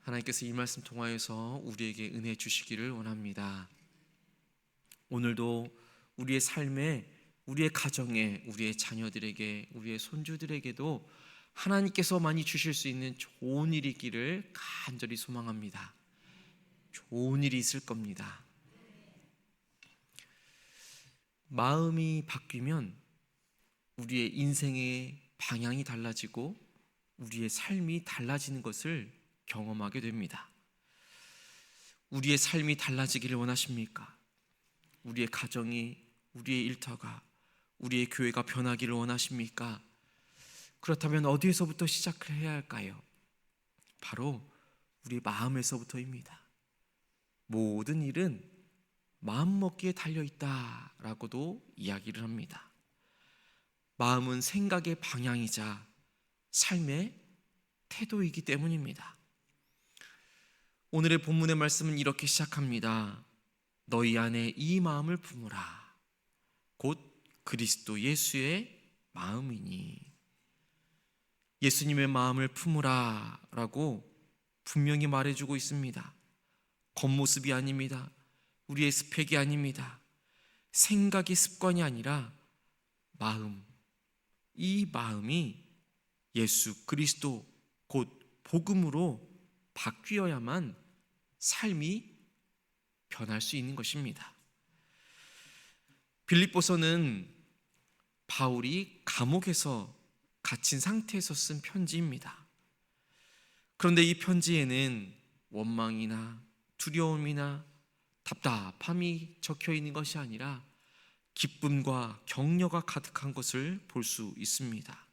하나님께서 이 말씀 통하여서 우리에게 은혜 주시기를 원합니다. 오늘도 우리의 삶에, 우리의 가정에, 우리의 자녀들에게, 우리의 손주들에게도 하나님께서 많이 주실 수 있는 좋은 일이 있기를 간절히 소망합니다. 좋은 일이 있을 겁니다. 마음이 바뀌면 우리의 인생의 방향이 달라지고 우리의 삶이 달라지는 것을 경험하게 됩니다. 우리의 삶이 달라지기를 원하십니까? 우리의 가정이, 우리의 일터가, 우리의 교회가 변하기를 원하십니까? 그렇다면 어디에서부터 시작을 해야 할까요? 바로 우리 마음에서부터입니다. 모든 일은 마음먹기에 달려있다라고도 이야기를 합니다. 마음은 생각의 방향이자 삶의 태도이기 때문입니다. 오늘의 본문의 말씀은 이렇게 시작합니다. 너희 안에 이 마음을 품으라. 곧 그리스도 예수의 마음이니. 예수님의 마음을 품으라 라고 분명히 말해주고 있습니다. 겉모습이 아닙니다. 우리의 스펙이 아닙니다. 생각이 습관이 아니라 마음, 이 마음이 예수 그리스도 곧 복음으로 바뀌어야만 삶이 변할 수 있는 것입니다. 빌립보서는 바울이 감옥에서 갇힌 상태에서 쓴 편지입니다. 그런데 이 편지에는 원망이나 두려움이나 답답함이 적혀 있는 것이 아니라 기쁨과 격려가 가득한 것을 볼 수 있습니다.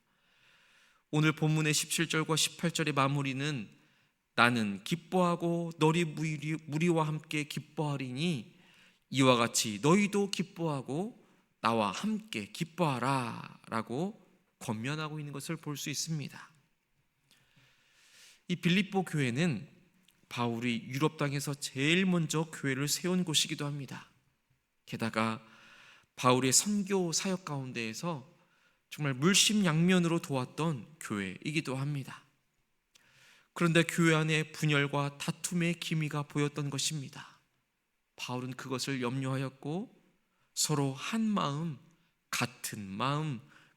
오늘 본문의 17절과 18절의 마무리는 나는 기뻐하고 너희 무리와 함께 기뻐하리니 이와 같이 너희도 기뻐하고 나와 함께 기뻐하라 라고 권면하고 있는 것을 볼 수 있습니다. 이 빌립보 교회는 바울이 유럽 땅에서 제일 먼저 교회를 세운 곳이기도 합니다. 게다가 바울의 선교 사역 가운데에서 정말 물심양면으로 도왔던 교회이기도 합니다. 그런데 교회 안에 분열과 다툼의 기미가 보였던 것입니다. 바울은 그것을 염려하였고 서로 한 마음,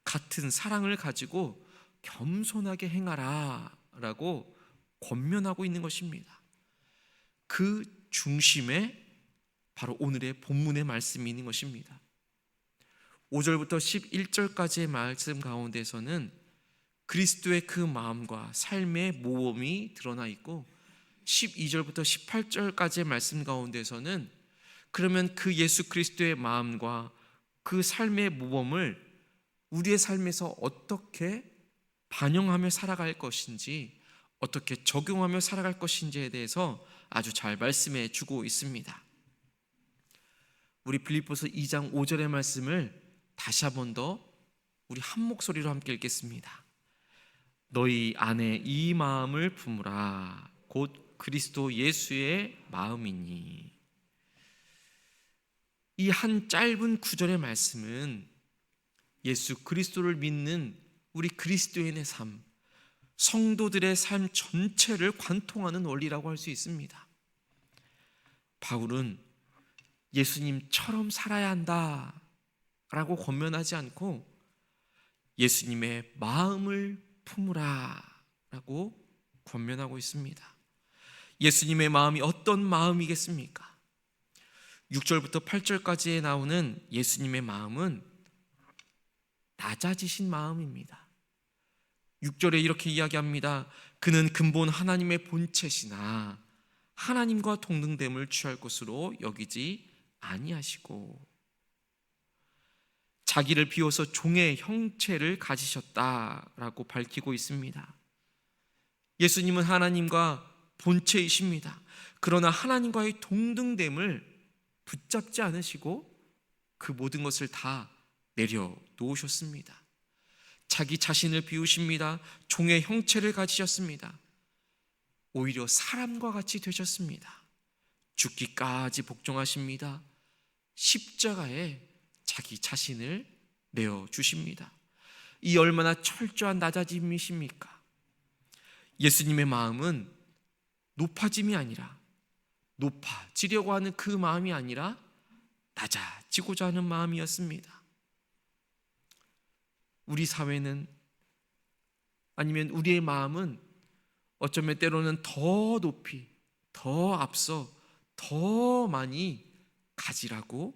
같은 사랑을 가지고 겸손하게 행하라 라고 권면하고 있는 것입니다. 그 중심에 바로 오늘의 본문의 말씀이 있는 것입니다. 5절부터 11절까지의 말씀 가운데서는 그리스도의 그 마음과 삶의 모범이 드러나 있고 12절부터 18절까지의 말씀 가운데서는 그러면 그 예수 그리스도의 마음과 그 삶의 모범을 우리의 삶에서 어떻게 반영하며 살아갈 것인지, 어떻게 적용하며 살아갈 것인지에 대해서 아주 잘 말씀해 주고 있습니다. 우리 빌립보서 2장 5절의 말씀을 다시 한 번 더 우리 한 목소리로 함께 읽겠습니다. 너희 안에 이 마음을 품으라. 곧 그리스도 예수의 마음이니. 이 한 짧은 구절의 말씀은 예수 그리스도를 믿는 우리 그리스도인의 삶, 성도들의 삶 전체를 관통하는 원리라고 할 수 있습니다. 바울은 예수님처럼 살아야 한다 라고 권면하지 않고 예수님의 마음을 품으라 라고 권면하고 있습니다. 예수님의 마음이 어떤 마음이겠습니까? 6절부터 8절까지에 나오는 예수님의 마음은 낮아지신 마음입니다. 6절에 이렇게 이야기합니다. 그는 근본 하나님의 본체시나 하나님과 동등됨을 취할 것으로 여기지 아니하시고 자기를 비워서 종의 형체를 가지셨다라고 밝히고 있습니다. 예수님은 하나님과 본체이십니다. 그러나 하나님과의 동등됨을 붙잡지 않으시고 그 모든 것을 다 내려놓으셨습니다. 자기 자신을 비우십니다. 종의 형체를 가지셨습니다. 오히려 사람과 같이 되셨습니다. 죽기까지 복종하십니다. 십자가에 자기 자신을 내어주십니다. 이 얼마나 철저한 낮아짐이십니까? 예수님의 마음은 높아짐이 아니라, 높아지려고 하는 그 마음이 아니라 낮아지고자 하는 마음이었습니다. 우리 사회는, 아니면 우리의 마음은 어쩌면 때로는 더 높이, 더 앞서, 더 많이 가지라고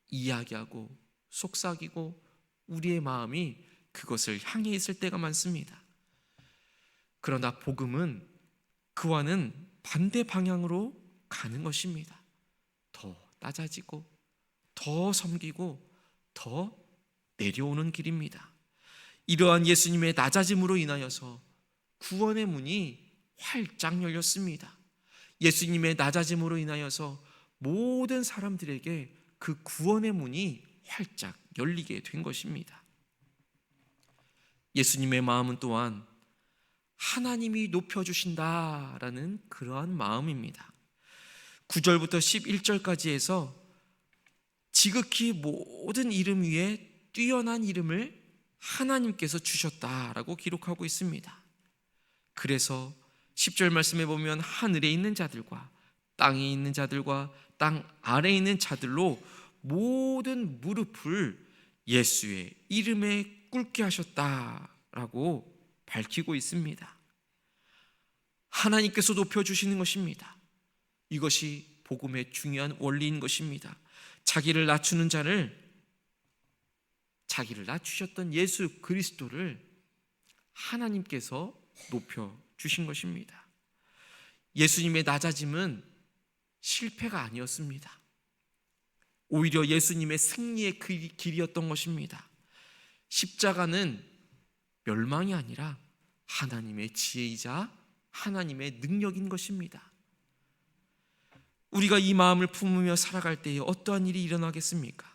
이야기하고 속삭이고 우리의 마음이 그것을 향해 있을 때가 많습니다. 그러나 복음은 그와는 반대 방향으로 가는 것입니다. 더 낮아지고 더 섬기고 더 내려오는 길입니다. 이러한 예수님의 낮아짐으로 인하여서 구원의 문이 활짝 열렸습니다. 예수님의 낮아짐으로 인하여서 모든 사람들에게 그 구원의 문이 활짝 열리게 된 것입니다. 예수님의 마음은 또한 하나님이 높여주신다라는 그러한 마음입니다. 9절부터 11절까지 해서 지극히 모든 이름 위에 뛰어난 이름을 하나님께서 주셨다라고 기록하고 있습니다. 그래서 10절 말씀에 보면 하늘에 있는 자들과 땅에 있는 자들과 땅 아래에 있는 자들로 모든 무릎을 예수의 이름에 꿇게 하셨다라고 밝히고 있습니다. 하나님께서 높여주시는 것입니다. 이것이 복음의 중요한 원리인 것입니다. 자기를 낮추는 자를, 자기를 낮추셨던 예수 그리스도를 하나님께서 높여주신 것입니다. 예수님의 낮아짐은 실패가 아니었습니다. 오히려 예수님의 승리의 길이었던 것입니다. 십자가는 멸망이 아니라 하나님의 지혜이자 하나님의 능력인 것입니다. 우리가 이 마음을 품으며 살아갈 때에 어떠한 일이 일어나겠습니까?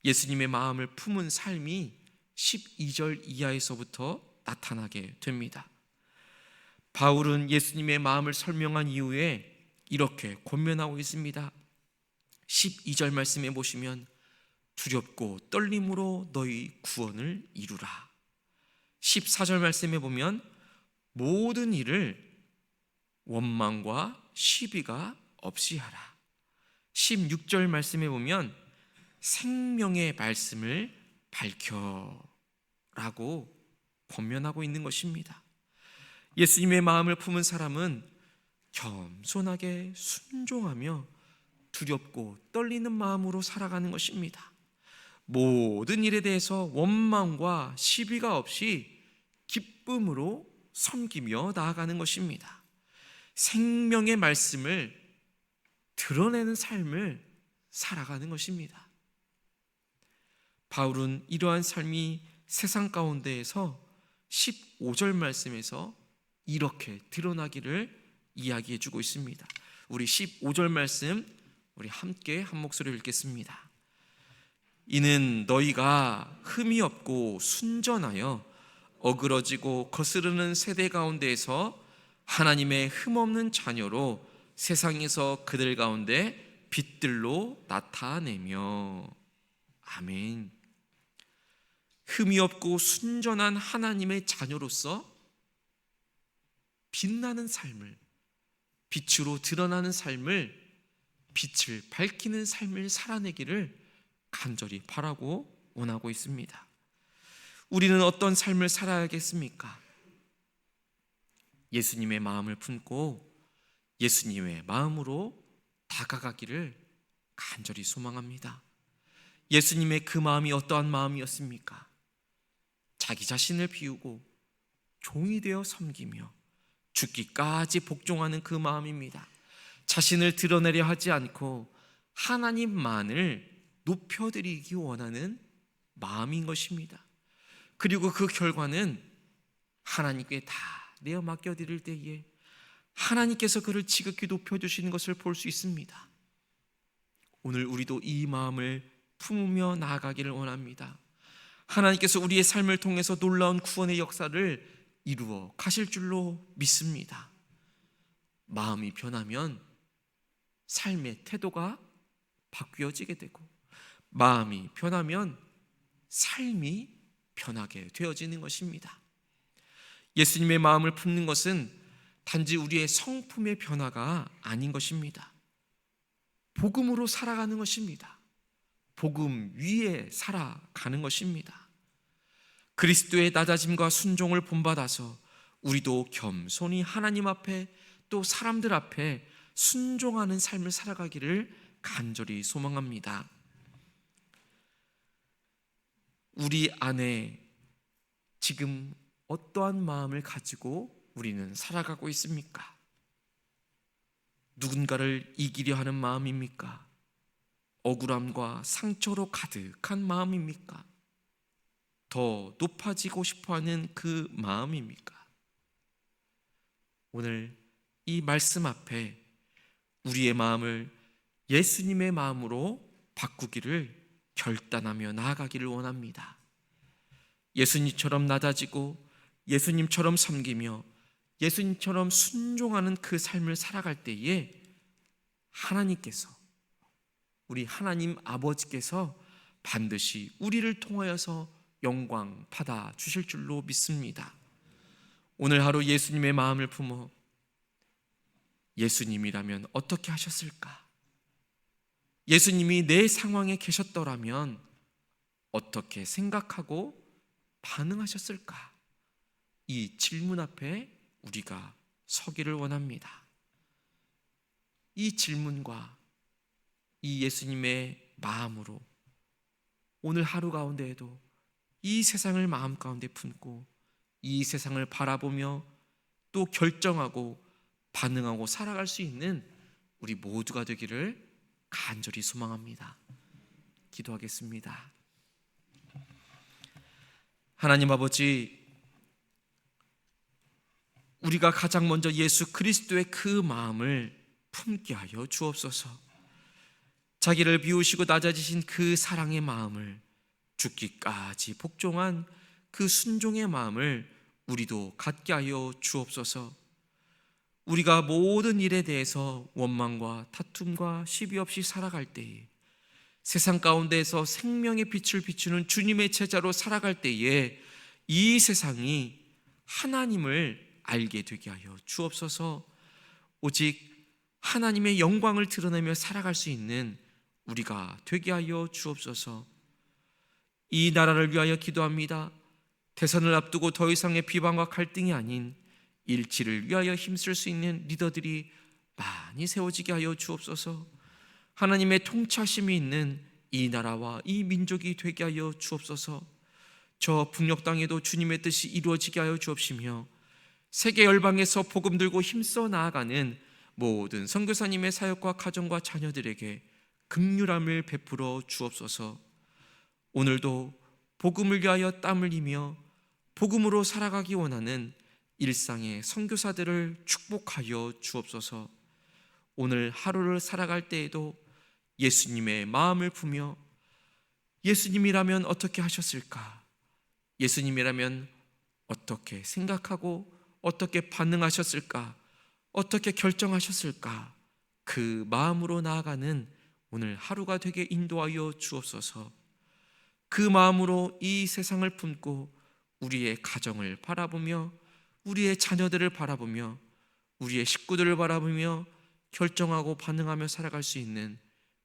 예수님의 마음을 품은 삶이 12절 이하에서부터 나타나게 됩니다. 바울은 예수님의 마음을 설명한 이후에 이렇게 권면하고 있습니다. 12절 말씀에 보시면 두렵고 떨림으로 너희 구원을 이루라. 14절 말씀에 보면 모든 일을 원망과 시비가 없이 하라. 16절 말씀에 보면 생명의 말씀을 밝혀라고 권면하고 있는 것입니다. 예수님의 마음을 품은 사람은 겸손하게 순종하며 두렵고 떨리는 마음으로 살아가는 것입니다. 모든 일에 대해서 원망과 시비가 없이 기쁨으로 섬기며 나아가는 것입니다. 생명의 말씀을 드러내는 삶을 살아가는 것입니다. 바울은 이러한 삶이 세상 가운데에서 15절 말씀에서 이렇게 드러나기를 이야기해 주고 있습니다. 우리 15절 말씀 우리 함께 한 목소리로 읽겠습니다. 이는 너희가 흠이 없고 순전하여 어그러지고 거스르는 세대 가운데에서 하나님의 흠없는 자녀로 세상에서 그들 가운데 빛들로 나타내며. 아멘. 흠이 없고 순전한 하나님의 자녀로서 빛나는 삶을, 빛으로 드러나는 삶을, 빛을 밝히는 삶을 살아내기를 간절히 바라고 원하고 있습니다. 우리는 어떤 삶을 살아야겠습니까? 예수님의 마음을 품고 예수님의 마음으로 다가가기를 간절히 소망합니다. 예수님의 그 마음이 어떠한 마음이었습니까? 자기 자신을 비우고 종이 되어 섬기며 죽기까지 복종하는 그 마음입니다. 자신을 드러내려 하지 않고 하나님만을 높여드리기 원하는 마음인 것입니다. 그리고 그 결과는 하나님께 다 내어 맡겨드릴 때에 하나님께서 그를 지극히 높여주시는 것을 볼 수 있습니다. 오늘 우리도 이 마음을 품으며 나아가기를 원합니다. 하나님께서 우리의 삶을 통해서 놀라운 구원의 역사를 이루어 가실 줄로 믿습니다. 마음이 변하면 삶의 태도가 바뀌어지게 되고, 마음이 변하면 삶이 변하게 되어지는 것입니다. 예수님의 마음을 품는 것은 단지 우리의 성품의 변화가 아닌 것입니다. 복음으로 살아가는 것입니다. 복음 위에 살아가는 것입니다. 그리스도의 낮아짐과 순종을 본받아서 우리도 겸손히 하나님 앞에 또 사람들 앞에 순종하는 삶을 살아가기를 간절히 소망합니다. 우리 안에 지금 어떠한 마음을 가지고 우리는 살아가고 있습니까? 누군가를 이기려 하는 마음입니까? 억울함과 상처로 가득한 마음입니까? 더 높아지고 싶어하는 그 마음입니까? 오늘 이 말씀 앞에 우리의 마음을 예수님의 마음으로 바꾸기를 결단하며 나아가기를 원합니다. 예수님처럼 낮아지고 예수님처럼 섬기며 예수님처럼 순종하는 그 삶을 살아갈 때에 하나님께서, 우리 하나님 아버지께서 반드시 우리를 통하여서 영광 받아 주실 줄로 믿습니다. 오늘 하루 예수님의 마음을 품어 예수님이라면 어떻게 하셨을까? 예수님이 내 상황에 계셨더라면 어떻게 생각하고 반응하셨을까? 이 질문 앞에 우리가 서기를 원합니다. 이 질문과 이 예수님의 마음으로 오늘 하루 가운데에도 이 세상을 마음 가운데 품고 이 세상을 바라보며 또 결정하고 반응하고 살아갈 수 있는 우리 모두가 되기를 간절히 소망합니다. 기도하겠습니다. 하나님 아버지, 우리가 가장 먼저 예수 그리스도의 그 마음을 품게 하여 주옵소서. 자기를 비우시고 낮아지신 그 사랑의 마음을, 죽기까지 복종한 그 순종의 마음을 우리도 갖게 하여 주옵소서. 우리가 모든 일에 대해서 원망과 다툼과 시비 없이 살아갈 때에, 세상 가운데에서 생명의 빛을 비추는 주님의 제자로 살아갈 때에 이 세상이 하나님을 알게 되게 하여 주옵소서. 오직 하나님의 영광을 드러내며 살아갈 수 있는 우리가 되게 하여 주옵소서. 이 나라를 위하여 기도합니다. 대선을 앞두고 더 이상의 비방과 갈등이 아닌 일치를 위하여 힘쓸 수 있는 리더들이 많이 세워지게 하여 주옵소서. 하나님의 통치하심이 있는 이 나라와 이 민족이 되게 하여 주옵소서. 저 북녘 땅에도 주님의 뜻이 이루어지게 하여 주옵시며 세계 열방에서 복음 들고 힘써 나아가는 모든 선교사님의 사역과 가정과 자녀들에게 긍휼함을 베풀어 주옵소서. 오늘도 복음을 위하여 땀을 흘리며 복음으로 살아가기 원하는 일상의 선교사들을 축복하여 주옵소서. 오늘 하루를 살아갈 때에도 예수님의 마음을 품며 예수님이라면 어떻게 하셨을까? 예수님이라면 어떻게 생각하고 어떻게 반응하셨을까? 어떻게 결정하셨을까? 그 마음으로 나아가는 오늘 하루가 되게 인도하여 주옵소서. 그 마음으로 이 세상을 품고 우리의 가정을 바라보며 우리의 자녀들을 바라보며 우리의 식구들을 바라보며 결정하고 반응하며 살아갈 수 있는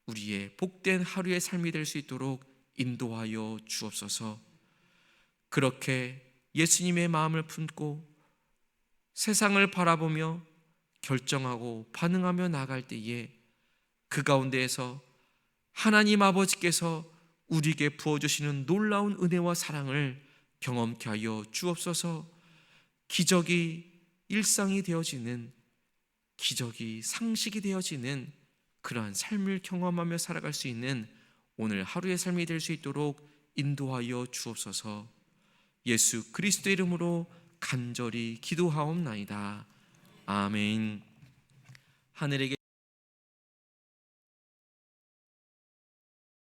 우리의 복된 하루의 삶이 될 수 있도록 인도하여 주옵소서. 그렇게 예수님의 마음을 품고 세상을 바라보며 결정하고 반응하며 나갈 때에 그 가운데에서 하나님 아버지께서 우리에게 부어주시는 놀라운 은혜와 사랑을 경험케 하여 주옵소서. 기적이 일상이 되어지는, 기적이 상식이 되어지는 그러한 삶을 경험하며 살아갈 수 있는 오늘 하루의 삶이 될 수 있도록 인도하여 주옵소서. 예수 그리스도의 이름으로 간절히 기도하옵나이다. 아멘. 하늘에게